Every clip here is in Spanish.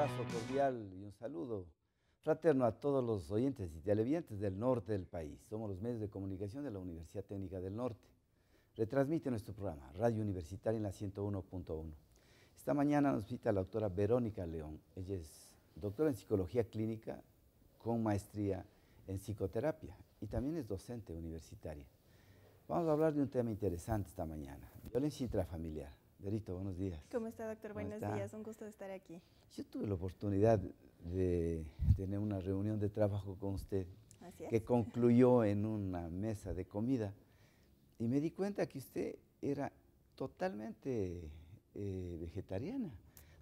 abrazo cordial y un saludo fraterno a todos los oyentes y televidentes del norte del país. Somos los medios de comunicación de la Universidad Técnica del Norte. Retransmite nuestro programa, Radio Universitaria en la 101.1. Esta mañana nos visita la doctora Verónica León. Ella es doctora en Psicología Clínica con maestría en Psicoterapia y también es docente universitaria. Vamos a hablar de un tema interesante esta mañana, violencia intrafamiliar. Verito, buenos días. ¿Cómo está, doctor? Buenos días, un gusto de estar aquí. Yo tuve la oportunidad de tener una reunión de trabajo con usted que concluyó en una mesa de comida y me di cuenta que usted era totalmente vegetariana.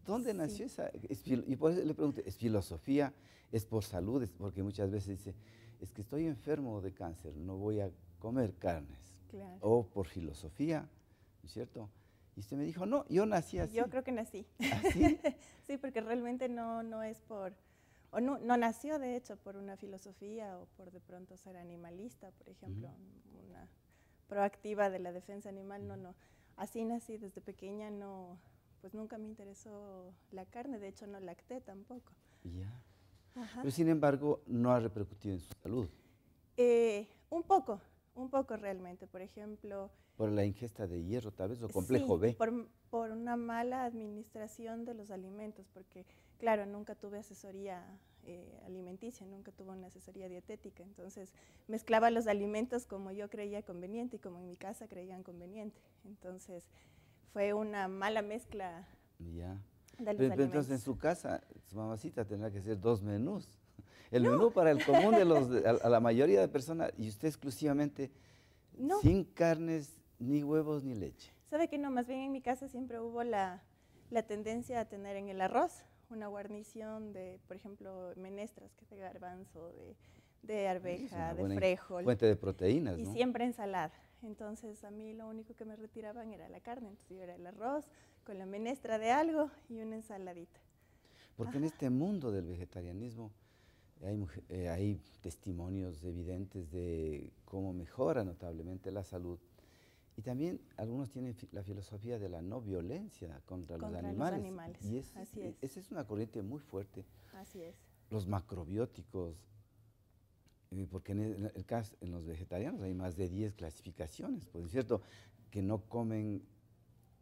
¿Dónde nació esa? Y por eso le pregunté, ¿es filosofía? ¿Es por salud? Es porque muchas veces dice, es que estoy enfermo de cáncer, no voy a comer carnes. Claro. O por filosofía, ¿no es cierto? Y usted me dijo, no, yo nací así. Yo creo que nací. ¿Así? Sí, porque realmente no es por, o no nació de hecho por una filosofía o por de pronto ser animalista, por ejemplo, una proactiva de la defensa animal, no. Así nací desde pequeña, pues nunca me interesó la carne, de hecho no lacté tampoco. Ya. Ajá. Pero sin embargo, no ha repercutido en su salud. Un poco realmente, por ejemplo. Por la ingesta de hierro, tal vez, o complejo B. Por una mala administración de los alimentos, porque, claro, nunca tuve asesoría alimenticia, nunca tuve una asesoría dietética, entonces mezclaba los alimentos como yo creía conveniente y como en mi casa creían conveniente. Entonces, fue una mala mezcla Ya. de los Pero alimentos. entonces, en su casa, su mamacita tendrá que hacer 2 menús. El menú para el común a la mayoría de personas, y usted exclusivamente sin carnes, ni huevos, ni leche. ¿Sabe que no? Más bien en mi casa siempre hubo la tendencia a tener en el arroz una guarnición de, por ejemplo, menestras, que es de garbanzo, de arveja, de frijol. Fuente de proteínas, ¿no? Y siempre ensalada. Entonces, a mí lo único que me retiraban era la carne. Entonces, yo era el arroz con la menestra de algo y una ensaladita. Porque en este mundo del vegetarianismo hay testimonios evidentes de cómo mejora notablemente la salud. Y también algunos tienen la filosofía de la no violencia contra los animales. Y así es. Esa es una corriente muy fuerte. Así es. Los macrobióticos, porque en los vegetarianos hay más de 10 clasificaciones, pues es cierto que no comen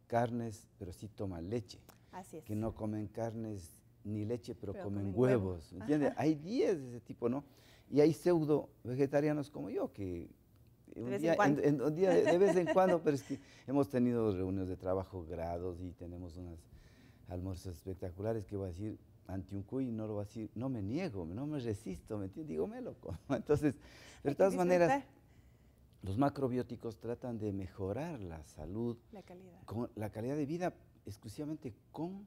carnes, pero sí toman leche. Así es. Que no comen carnes ni leche, pero comen huevos, ¿entiendes? Hay 10 de ese tipo, ¿no? Y hay pseudo vegetarianos como yo, que un día de vez en cuando, pero es que hemos tenido reuniones de trabajo, grados, y tenemos unos almuerzos espectaculares que voy a decir, ante un cuy no lo voy a decir, no me niego, no me resisto, ¿me entiendes? Digo, me lo como. Entonces, de todas maneras, los macrobióticos tratan de mejorar la salud, la calidad de vida exclusivamente con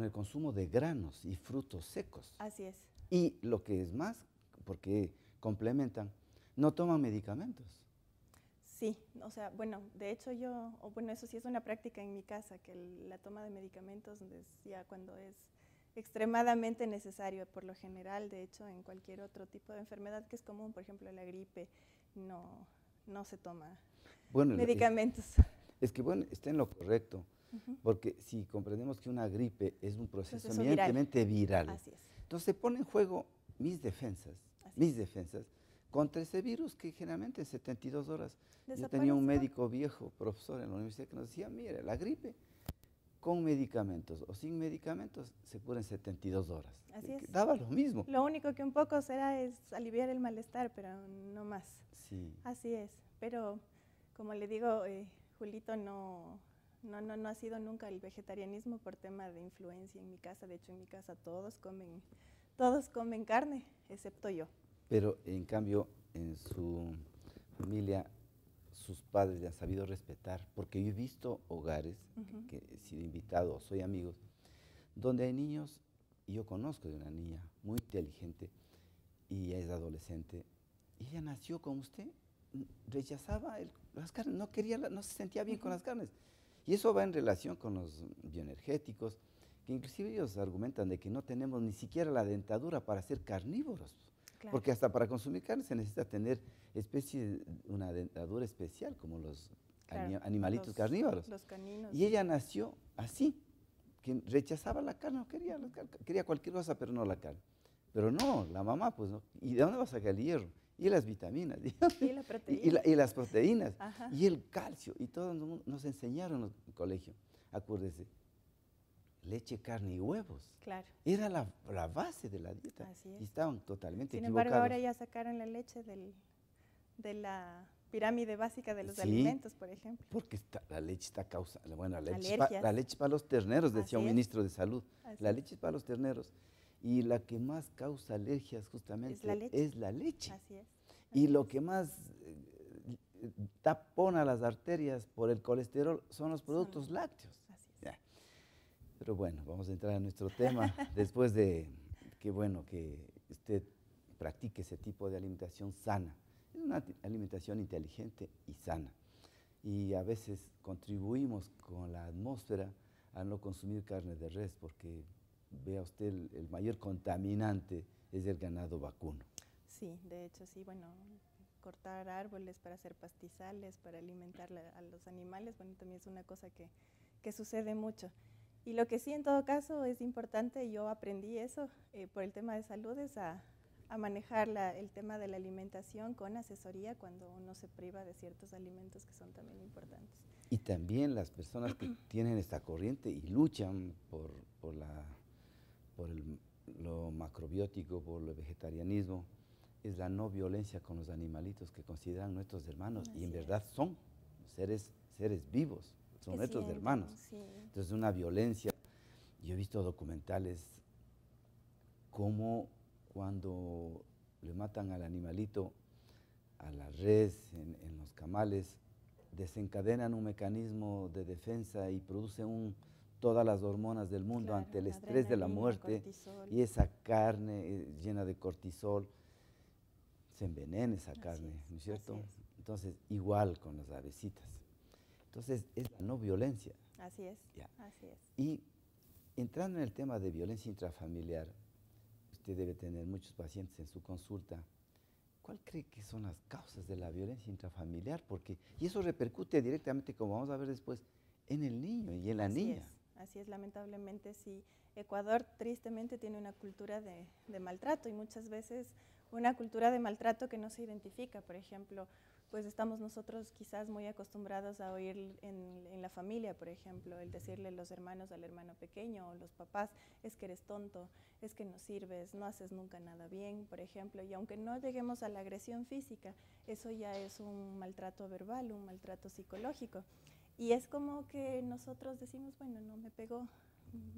el consumo de granos y frutos secos. Así es. Y lo que es más, porque complementan, no toman medicamentos. Sí, o sea, bueno, de hecho eso sí es una práctica en mi casa, que la toma de medicamentos ya cuando es extremadamente necesario, por lo general, de hecho, en cualquier otro tipo de enfermedad que es común, por ejemplo, la gripe, no se toma medicamentos. Es que, bueno, está en lo correcto. Porque si comprendemos que una gripe es un proceso eminentemente viral, así es. Entonces se pone en juego mis defensas contra ese virus que generalmente en 72 horas. Yo tenía un médico viejo, profesor en la universidad, que nos decía, mire, la gripe con medicamentos o sin medicamentos se cura en 72 horas. Así es. Daba lo mismo. Lo único que un poco será es aliviar el malestar, pero no más. Sí. Así es. Pero, como le digo, Julito, no ha sido nunca el vegetarianismo por tema de influencia en mi casa. De hecho, en mi casa todos comen carne, excepto yo. Pero, en cambio, en su familia, sus padres le han sabido respetar, porque yo he visto hogares, que he sido invitado, soy amigos, donde hay niños, y yo conozco de una niña muy inteligente, y ella es adolescente, y ella nació como usted, rechazaba las carnes, no se sentía bien con las carnes. Y eso va en relación con los bioenergéticos, que inclusive ellos argumentan de que no tenemos ni siquiera la dentadura para ser carnívoros. Claro. Porque hasta para consumir carne se necesita tener una dentadura especial, como los animalitos carnívoros. Los caninos. Y ella nació así, que rechazaba la carne, no quería la carne, quería cualquier cosa, pero no la carne. Pero no, la mamá, pues no. ¿Y de dónde va a sacar el hierro? Y las vitaminas, Y la proteína. y las proteínas, Ajá. y el calcio, y todo nos enseñaron en el colegio. Acuérdese, leche, carne y huevos. Claro. Era la base de la dieta. Así es. Y estaban totalmente Sin equivocados. embargo, ahora ya sacaron la leche de la pirámide básica de los Sí, alimentos, por ejemplo. porque la leche está causando, bueno, Alergias. la leche para los terneros, decía Así un es. ministro de salud. Así La es. leche es para los terneros. Y la que más causa alergias justamente Es la leche. Así Así es. Y lo que más tapona las arterias por el colesterol son los productos lácteos. Así es. Ya. Pero bueno, vamos a entrar en nuestro tema después de que, bueno, que usted practique ese tipo de alimentación sana. Es una alimentación inteligente y sana. Y a veces contribuimos con la atmósfera a no consumir carne de res, porque vea usted, el mayor contaminante es el ganado vacuno. Sí, de hecho, sí, bueno, cortar árboles para hacer pastizales, para alimentar a los animales, bueno, también es una cosa que sucede mucho. Y lo que sí, en todo caso, es importante, yo aprendí eso por el tema de salud, es a manejar el tema de la alimentación con asesoría cuando uno se priva de ciertos alimentos que son también importantes. Y también las personas que tienen esta corriente y luchan por lo macrobiótico, por el vegetarianismo, es la no violencia con los animalitos que consideran nuestros hermanos. Así y en es. verdad son seres vivos, son nuestros hermanos. Sí. Entonces una violencia, yo he visto documentales como cuando le matan al animalito, a la res, en los camales, desencadenan un mecanismo de defensa y producen todas las hormonas del mundo, Claro, ante el estrés de la muerte, cortisol. y esa carne llena de cortisol, se envenena esa carne, ¿no es cierto? Así es. Entonces, igual con las avecitas. Entonces, es la no violencia. Así es, Ya. así es. Y entrando en el tema de violencia intrafamiliar, usted debe tener muchos pacientes en su consulta. ¿Cuál cree que son las causas de la violencia intrafamiliar? Y eso repercute directamente, como vamos a ver después, en el niño y en la niña. Así es, lamentablemente sí. Ecuador tristemente tiene una cultura de maltrato y muchas veces una cultura de maltrato que no se identifica. Por ejemplo, pues estamos nosotros quizás muy acostumbrados a oír en la familia, por ejemplo, el decirle los hermanos al hermano pequeño o los papás, es que eres tonto, es que no sirves, no haces nunca nada bien, por ejemplo, y aunque no lleguemos a la agresión física, eso ya es un maltrato verbal, un maltrato psicológico. Y es como que nosotros decimos, bueno, no me pegó,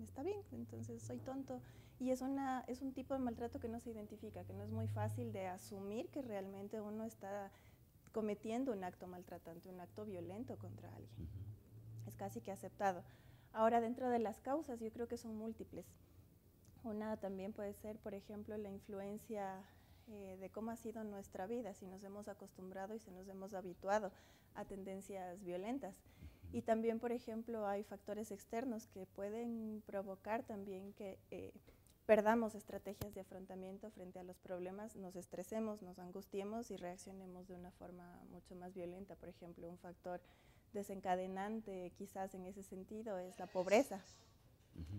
está bien, entonces soy tonto. Y es un tipo de maltrato que no se identifica, que no es muy fácil de asumir que realmente uno está cometiendo un acto maltratante, un acto violento contra alguien. Es casi que aceptado. Ahora, dentro de las causas, yo creo que son múltiples. Una también puede ser, por ejemplo, la influencia de cómo ha sido nuestra vida, si nos hemos acostumbrado y si nos hemos habituado a tendencias violentas. Y también, por ejemplo, hay factores externos que pueden provocar también que perdamos estrategias de afrontamiento frente a los problemas, nos estresemos, nos angustiemos y reaccionemos de una forma mucho más violenta. Por ejemplo, un factor desencadenante quizás en ese sentido es la pobreza,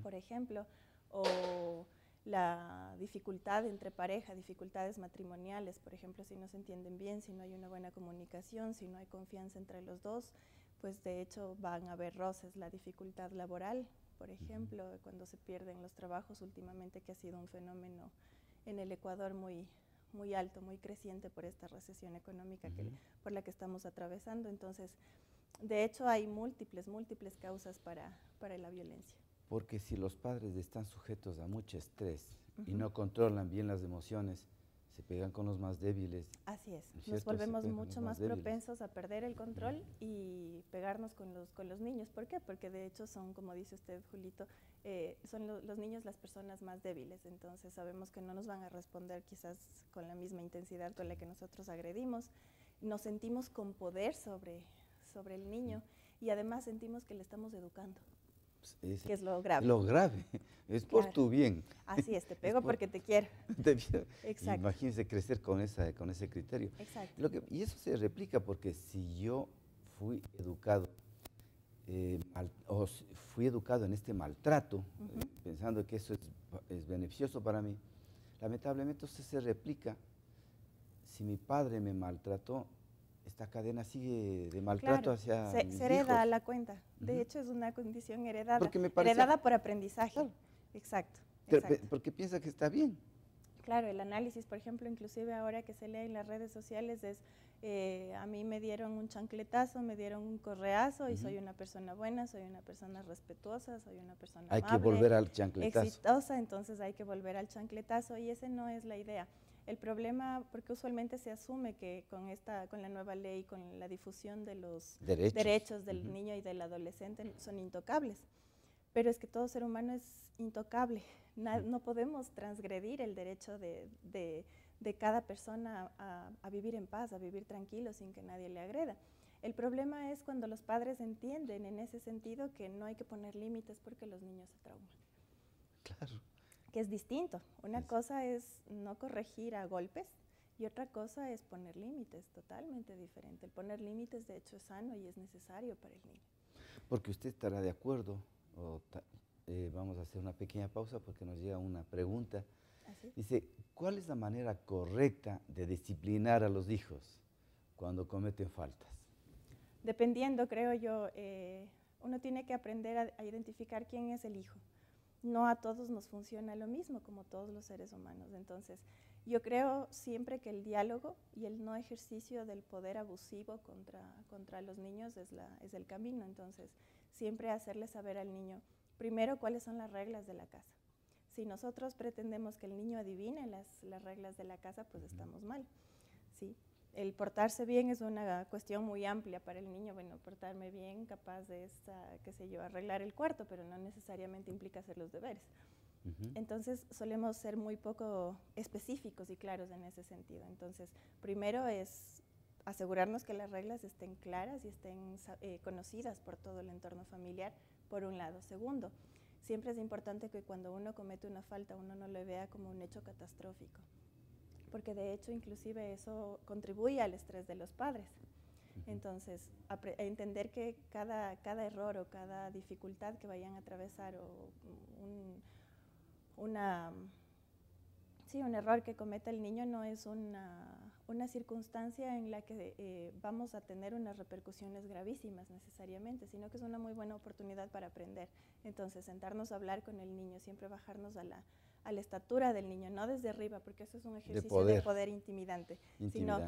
por ejemplo, o la dificultad entre pareja, dificultades matrimoniales, por ejemplo, si no se entienden bien, si no hay una buena comunicación, si no hay confianza entre los dos, pues de hecho van a haber roces, la dificultad laboral, por ejemplo, cuando se pierden los trabajos últimamente, que ha sido un fenómeno en el Ecuador muy alto, muy creciente por esta recesión económica por la que estamos atravesando. Entonces, de hecho, hay múltiples causas para la violencia. Porque si los padres están sujetos a mucho estrés y no controlan bien las emociones, se pegan con los más débiles. Así es, ¿no nos volvemos mucho más propensos a perder el control y pegarnos con los niños. ¿Por qué? Porque de hecho son, como dice usted, Julito, son los niños las personas más débiles, entonces sabemos que no nos van a responder quizás con la misma intensidad con la que nosotros agredimos. Nos sentimos con poder sobre el niño y además sentimos que le estamos educando. Que es lo grave. Lo grave, es por tu bien. Así es, te pego porque te quiero. Exacto. Imagínense crecer con ese criterio. Exacto. Y eso se replica porque si yo fui educado fui educado en este maltrato, pensando que eso es beneficioso para mí, lamentablemente eso se replica. Si mi padre me maltrató, esta cadena sigue de maltrato Claro, hacia mis se hereda a hijos. la cuenta. De hecho, es una condición heredada, Porque me parecía, heredada por aprendizaje. claro, Exacto, pero, exacto. porque piensa que está bien. Claro, el análisis, por ejemplo, inclusive ahora que se lee en las redes sociales es, a mí me dieron un chancletazo, me dieron un correazo y soy una persona buena, soy una persona respetuosa, soy una persona amable, Hay que volver al chancletazo. exitosa, entonces hay que volver al chancletazo y esa no es la idea. El problema, porque usualmente se asume que con la nueva ley, con la difusión de los derechos del niño y del adolescente son intocables. Pero es que todo ser humano es intocable. No podemos transgredir el derecho de cada persona a vivir en paz, a vivir tranquilo sin que nadie le agreda. El problema es cuando los padres entienden en ese sentido que no hay que poner límites porque los niños se trauman. Claro. Que es distinto. Una cosa es no corregir a golpes y otra cosa es poner límites, totalmente diferente. El poner límites de hecho es sano y es necesario para el niño. Porque usted estará de acuerdo, vamos a hacer una pequeña pausa porque nos llega una pregunta. ¿Así? Dice, ¿cuál es la manera correcta de disciplinar a los hijos cuando cometen faltas? Dependiendo, creo yo, uno tiene que aprender a identificar quién es el hijo. No a todos nos funciona lo mismo, como todos los seres humanos. Entonces, yo creo siempre que el diálogo y el no ejercicio del poder abusivo contra los niños es el camino. Entonces, siempre hacerle saber al niño, primero, cuáles son las reglas de la casa. Si nosotros pretendemos que el niño adivine las reglas de la casa, pues estamos mal, ¿sí? El portarse bien es una cuestión muy amplia para el niño. Bueno, portarme bien, capaz de, qué sé yo, arreglar el cuarto, pero no necesariamente implica hacer los deberes. Entonces, solemos ser muy poco específicos y claros en ese sentido. Entonces, primero es asegurarnos que las reglas estén claras y estén conocidas por todo el entorno familiar, por un lado. Segundo, siempre es importante que cuando uno comete una falta, uno no lo vea como un hecho catastrófico, porque de hecho inclusive eso contribuye al estrés de los padres. Entonces, entender que cada error o cada dificultad que vayan a atravesar o un error que cometa el niño no es una circunstancia en la que vamos a tener unas repercusiones gravísimas necesariamente, sino que es una muy buena oportunidad para aprender. Entonces, sentarnos a hablar con el niño, siempre bajarnos a la estatura del niño, no desde arriba, porque eso es un ejercicio de poder intimidante, sino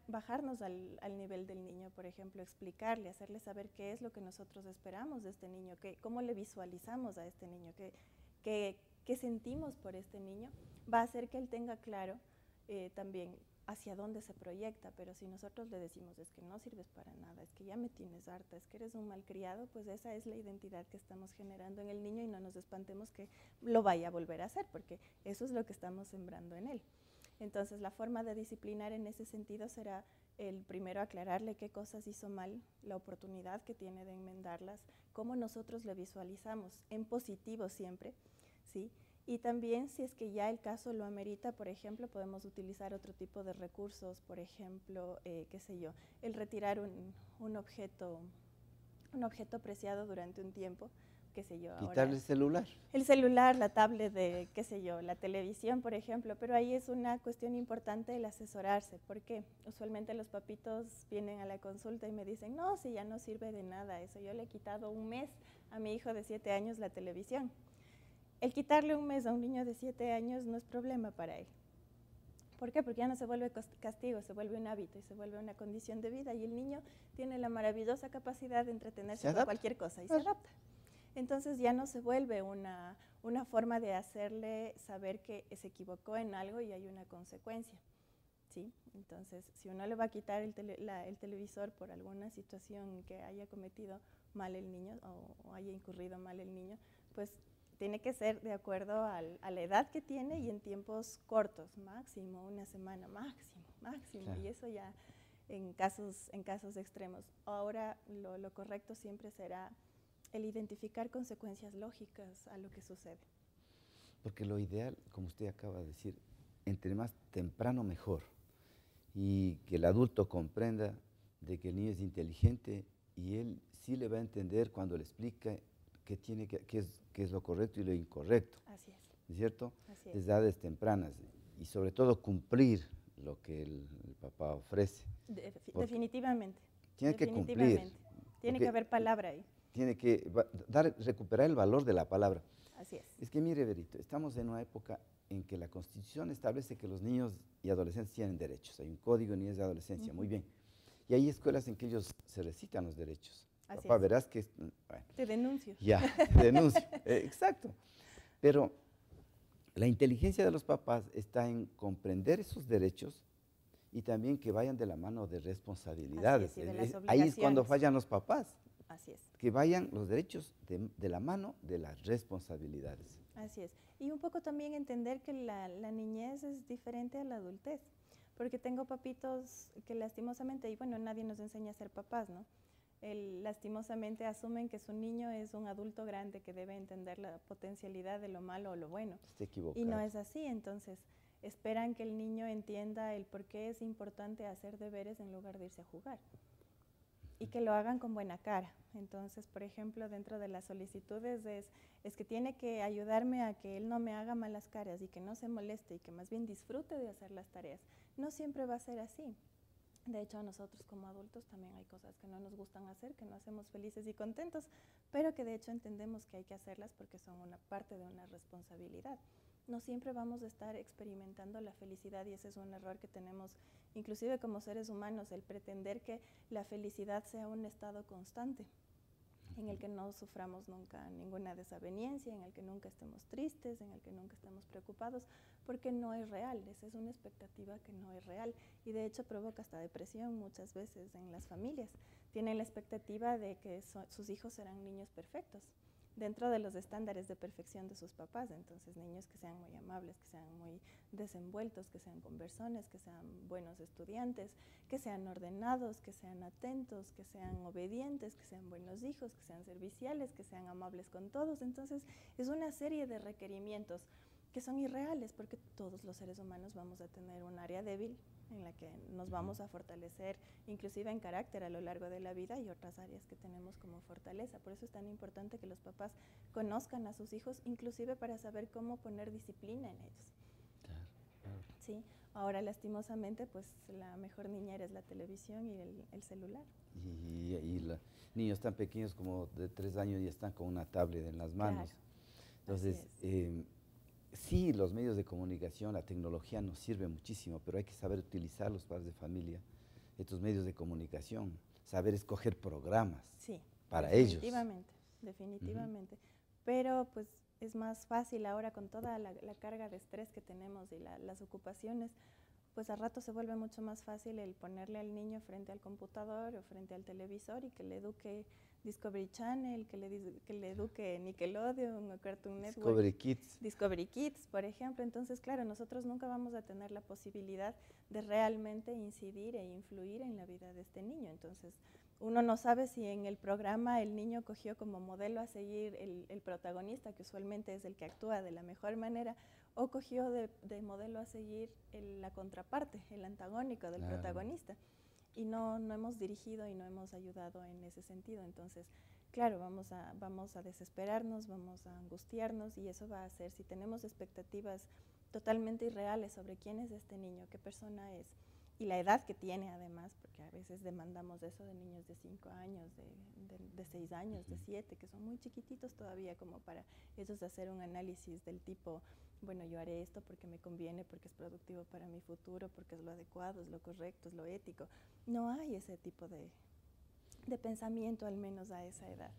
bajarnos al nivel del niño, por ejemplo, explicarle, hacerle saber qué es lo que nosotros esperamos de este niño, cómo le visualizamos a este niño, qué sentimos por este niño, va a hacer que él tenga claro también hacia dónde se proyecta. Pero si nosotros le decimos, es que no sirves para nada, es que ya me tienes harta, es que eres un malcriado, pues esa es la identidad que estamos generando en el niño y no nos espantemos que lo vaya a volver a hacer, porque eso es lo que estamos sembrando en él. Entonces, la forma de disciplinar en ese sentido será el primero aclararle qué cosas hizo mal, la oportunidad que tiene de enmendarlas, cómo nosotros le visualizamos, en positivo siempre, ¿sí? Y también, si es que ya el caso lo amerita, por ejemplo, podemos utilizar otro tipo de recursos, por ejemplo, qué sé yo, el retirar un objeto preciado durante un tiempo, qué sé yo. Quitarle el celular. El celular, la tablet, qué sé yo, la televisión, por ejemplo, pero ahí es una cuestión importante el asesorarse. ¿Por qué? Usualmente los papitos vienen a la consulta y me dicen, no, si ya no sirve de nada eso, yo le he quitado un mes a mi hijo de 7 años la televisión. El quitarle un mes a un niño de 7 años no es problema para él. ¿Por qué? Porque ya no se vuelve castigo, se vuelve un hábito y se vuelve una condición de vida y el niño tiene la maravillosa capacidad de entretenerse con cualquier cosa y se adapta. Entonces ya no se vuelve una forma de hacerle saber que se equivocó en algo y hay una consecuencia, ¿sí? Entonces, si uno le va a quitar el televisor por alguna situación que haya cometido mal el niño o haya incurrido mal el niño, pues tiene que ser de acuerdo a la edad que tiene y en tiempos cortos, máximo, una semana, máximo, claro. Y eso ya en casos extremos. Ahora lo correcto siempre será el identificar consecuencias lógicas a lo que sucede. Porque lo ideal, como usted acaba de decir, entre más temprano mejor, y que el adulto comprenda de que el niño es inteligente y él sí le va a entender cuando le explica qué es lo correcto y lo incorrecto. Así es. ¿Es cierto? Así es. Desde edades tempranas y sobre todo cumplir lo que el papá ofrece. Definitivamente. Tiene que cumplir. Tiene que haber palabra ahí. Tiene que recuperar el valor de la palabra. Así es. Es que mire, Berito, estamos en una época en que la Constitución establece que los niños y adolescentes tienen derechos. Hay un código de niñez y adolescencia, muy bien. Y hay escuelas en que ellos se recitan los derechos. Así Papá, es. verás que... Bueno, te denuncio. Ya, te denuncio. Exacto. Pero la inteligencia de los papás está en comprender esos derechos y también que vayan de la mano de responsabilidades. Así es, y de las ahí es cuando obligaciones. fallan los papás. Así es. Que vayan los derechos de la mano de las responsabilidades. Así es. Y un poco también entender que la niñez es diferente a la adultez. Porque tengo papitos que lastimosamente, y bueno, nadie nos enseña a ser papás, ¿no? Lastimosamente asumen que su niño es un adulto grande que debe entender la potencialidad de lo malo o lo bueno. Está equivocado. Y no es así, entonces esperan que el niño entienda el por qué es importante hacer deberes en lugar de irse a jugar. Y que lo hagan con buena cara. Entonces, por ejemplo, dentro de las solicitudes es que tiene que ayudarme a que él no me haga malas caras y que no se moleste y que más bien disfrute de hacer las tareas. No siempre va a ser así. De hecho, a nosotros como adultos también hay cosas que no nos gustan hacer, que no hacemos felices y contentos, pero que de hecho entendemos que hay que hacerlas porque son una parte de una responsabilidad. No siempre vamos a estar experimentando la felicidad y ese es un error que tenemos inclusive como seres humanos, el pretender que la felicidad sea un estado constante, en el que no suframos nunca ninguna desaveniencia, en el que nunca estemos tristes, en el que nunca estemos preocupados, porque no es real, esa es una expectativa que no es real y de hecho provoca hasta depresión muchas veces en las familias. Tienen la expectativa de que sus hijos serán niños perfectos, dentro de los estándares de perfección de sus papás, entonces niños que sean muy amables, que sean muy desenvueltos, que sean conversones, que sean buenos estudiantes, que sean ordenados, que sean atentos, que sean obedientes, que sean buenos hijos, que sean serviciales, que sean amables con todos. Entonces es una serie de requerimientos que son irreales porque todos los seres humanos vamos a tener un área débil en la que nos vamos a fortalecer, inclusive en carácter a lo largo de la vida y otras áreas que tenemos como fortaleza. Por eso es tan importante que los papás conozcan a sus hijos, inclusive para saber cómo poner disciplina en ellos. Claro, claro. Sí, ahora lastimosamente pues la mejor niñera es la televisión y el celular. Y niños tan pequeños como de 3 años ya están con una tablet en las manos. Claro. Entonces, sí, los medios de comunicación, la tecnología nos sirve muchísimo, pero hay que saber utilizar los padres de familia, estos medios de comunicación, saber escoger programas para ellos. Definitivamente. Pero pues es más fácil ahora con toda la carga de estrés que tenemos y las ocupaciones, pues a rato se vuelve mucho más fácil el ponerle al niño frente al computador o frente al televisor y que le eduque Discovery Channel, que le eduque Nickelodeon o Cartoon Network. Discovery Kids, por ejemplo. Entonces, claro, nosotros nunca vamos a tener la posibilidad de realmente incidir e influir en la vida de este niño. Entonces, uno no sabe si en el programa el niño cogió como modelo a seguir el protagonista, que usualmente es el que actúa de la mejor manera, o cogió de modelo a seguir la contraparte, el antagónico del protagonista. Y no hemos dirigido y no hemos ayudado en ese sentido. Entonces, claro, vamos a desesperarnos, vamos a angustiarnos y eso va a hacer, si tenemos expectativas totalmente irreales sobre quién es este niño, qué persona es y la edad que tiene además, porque a veces demandamos eso de niños de 5 años, de 6 años, de 7, que son muy chiquititos todavía como para ellos hacer un análisis del tipo, bueno, yo haré esto porque me conviene, porque es productivo para mi futuro, porque es lo adecuado, es lo correcto, es lo ético. No hay ese tipo de pensamiento, al menos a esa edad.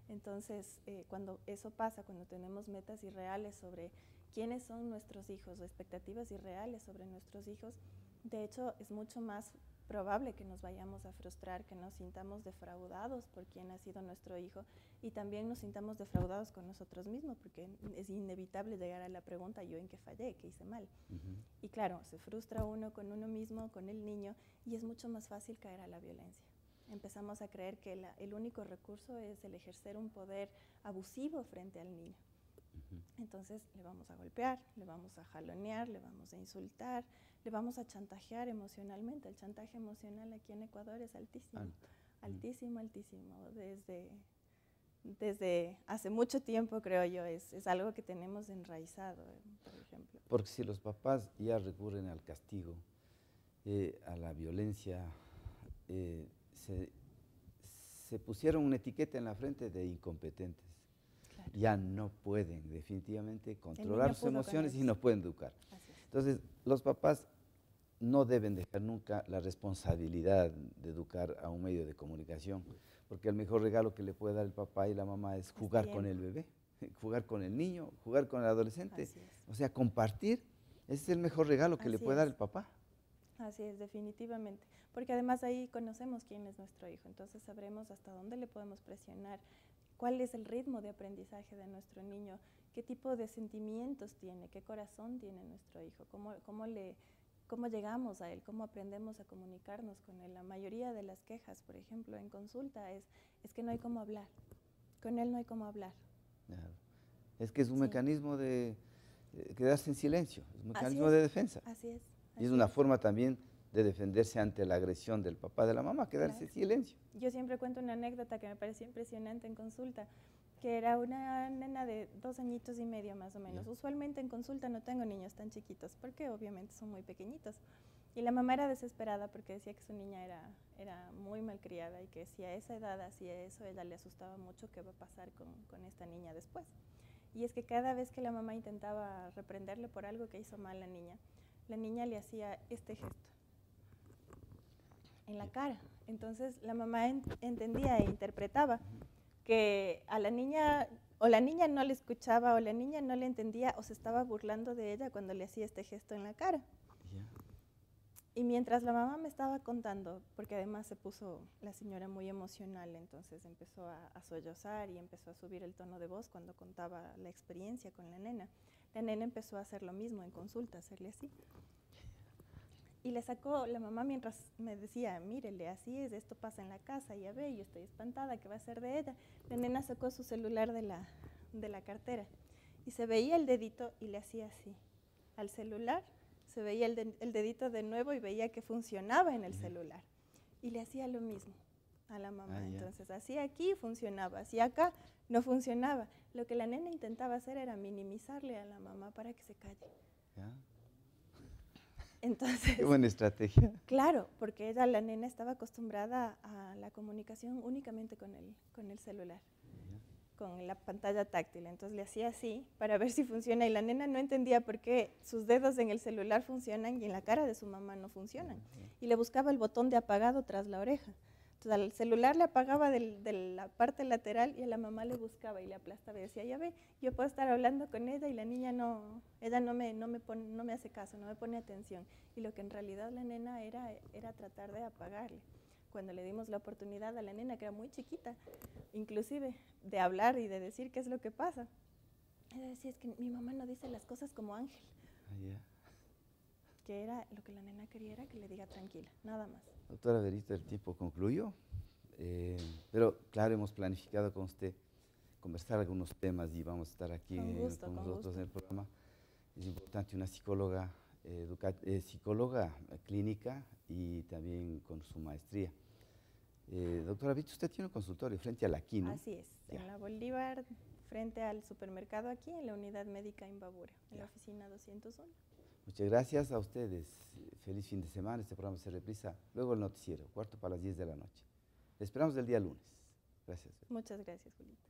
Entonces, cuando eso pasa, cuando tenemos metas irreales sobre quiénes son nuestros hijos o expectativas irreales sobre nuestros hijos, de hecho, es mucho más probable que nos vayamos a frustrar, que nos sintamos defraudados por quién ha sido nuestro hijo y también nos sintamos defraudados con nosotros mismos, porque es inevitable llegar a la pregunta, ¿yo en qué fallé? ¿Qué hice mal? Y claro, se frustra uno con uno mismo, con el niño, y es mucho más fácil caer a la violencia. Empezamos a creer que el único recurso es el ejercer un poder abusivo frente al niño. Entonces le vamos a golpear, le vamos a jalonear, le vamos a insultar, le vamos a chantajear emocionalmente. El chantaje emocional aquí en Ecuador es altísimo. altísimo, altísimo. Desde hace mucho tiempo, creo yo, es algo que tenemos enraizado, por ejemplo. Porque si los papás ya recurren al castigo, a la violencia, se pusieron una etiqueta en la frente de incompetentes. Claro. Ya no pueden definitivamente controlar sus emociones y no pueden educar. Entonces, los papás no deben dejar nunca la responsabilidad de educar a un medio de comunicación, porque el mejor regalo que le puede dar el papá y la mamá es jugar con el bebé, jugar con el niño, jugar con el adolescente. O sea, compartir, ese es el mejor regalo que le puede dar el papá. Así es, definitivamente, porque además ahí conocemos quién es nuestro hijo, entonces sabremos hasta dónde le podemos presionar, cuál es el ritmo de aprendizaje de nuestro niño, qué tipo de sentimientos tiene, qué corazón tiene nuestro hijo, cómo llegamos a él, cómo aprendemos a comunicarnos con él. La mayoría de las quejas, por ejemplo, en consulta es que no hay cómo hablar, con él no hay cómo hablar. Claro. Es que es un mecanismo de quedarse en silencio, es un mecanismo de defensa. Así es. Y es una forma también de defenderse ante la agresión del papá, de la mamá, quedarse en silencio. Yo siempre cuento una anécdota que me pareció impresionante en consulta, que era una nena de 2 añitos y medio más o menos. Usualmente en consulta no tengo niños tan chiquitos, porque obviamente son muy pequeñitos. Y la mamá era desesperada porque decía que su niña era muy malcriada y que si a esa edad hacía eso, ella le asustaba mucho qué va a pasar con esta niña después. Y es que cada vez que la mamá intentaba reprenderle por algo que hizo mal la niña le hacía este gesto en la cara. Entonces la mamá entendía e interpretaba que a la niña, o la niña no le escuchaba, o la niña no le entendía, o se estaba burlando de ella cuando le hacía este gesto en la cara. Y mientras la mamá me estaba contando, porque además se puso la señora muy emocional, entonces empezó a sollozar y empezó a subir el tono de voz cuando contaba la experiencia con la nena empezó a hacer lo mismo en consulta, hacerle así. Y le sacó la mamá mientras me decía, mírele, así es, esto pasa en la casa, ya ve, yo estoy espantada, ¿qué va a hacer de ella? La nena sacó su celular de la cartera y se veía el dedito y le hacía así. Al celular se veía el dedito de nuevo y veía que funcionaba en el celular. Y le hacía lo mismo a la mamá. Entonces, así aquí funcionaba, así acá no funcionaba. Lo que la nena intentaba hacer era minimizarle a la mamá para que se calle. Entonces, qué buena estrategia. Claro, porque la nena estaba acostumbrada a la comunicación únicamente con el celular, con la pantalla táctil. Entonces le hacía así para ver si funciona y la nena no entendía por qué sus dedos en el celular funcionan y en la cara de su mamá no funcionan. Y le buscaba el botón de apagado tras la oreja. Entonces al celular le apagaba de la parte lateral y a la mamá le buscaba y le aplastaba y decía, ya ve, yo puedo estar hablando con ella y la niña no me hace caso, no me pone atención. Y lo que en realidad la nena era tratar de apagarle. Cuando le dimos la oportunidad a la nena, que era muy chiquita, inclusive de hablar y de decir qué es lo que pasa, ella decía, es que mi mamá no dice las cosas como Ángel. Que era lo que la nena quería, era que le diga tranquila, nada más. Doctora Verita, el tiempo concluyó, pero claro, hemos planificado con usted conversar algunos temas y vamos a estar aquí con nosotros en el programa. Es importante una psicóloga, psicóloga clínica y también con su maestría. Doctora Verita, usted tiene un consultorio frente a la Aquí, ¿no? Así es, en la Bolívar, frente al supermercado aquí, en la unidad médica Imbabura, en la oficina 201. Muchas gracias a ustedes. Feliz fin de semana. Este programa se reprisa luego el noticiero, 10:15 de la noche. Les esperamos el día lunes. Gracias. Muchas gracias, Julita.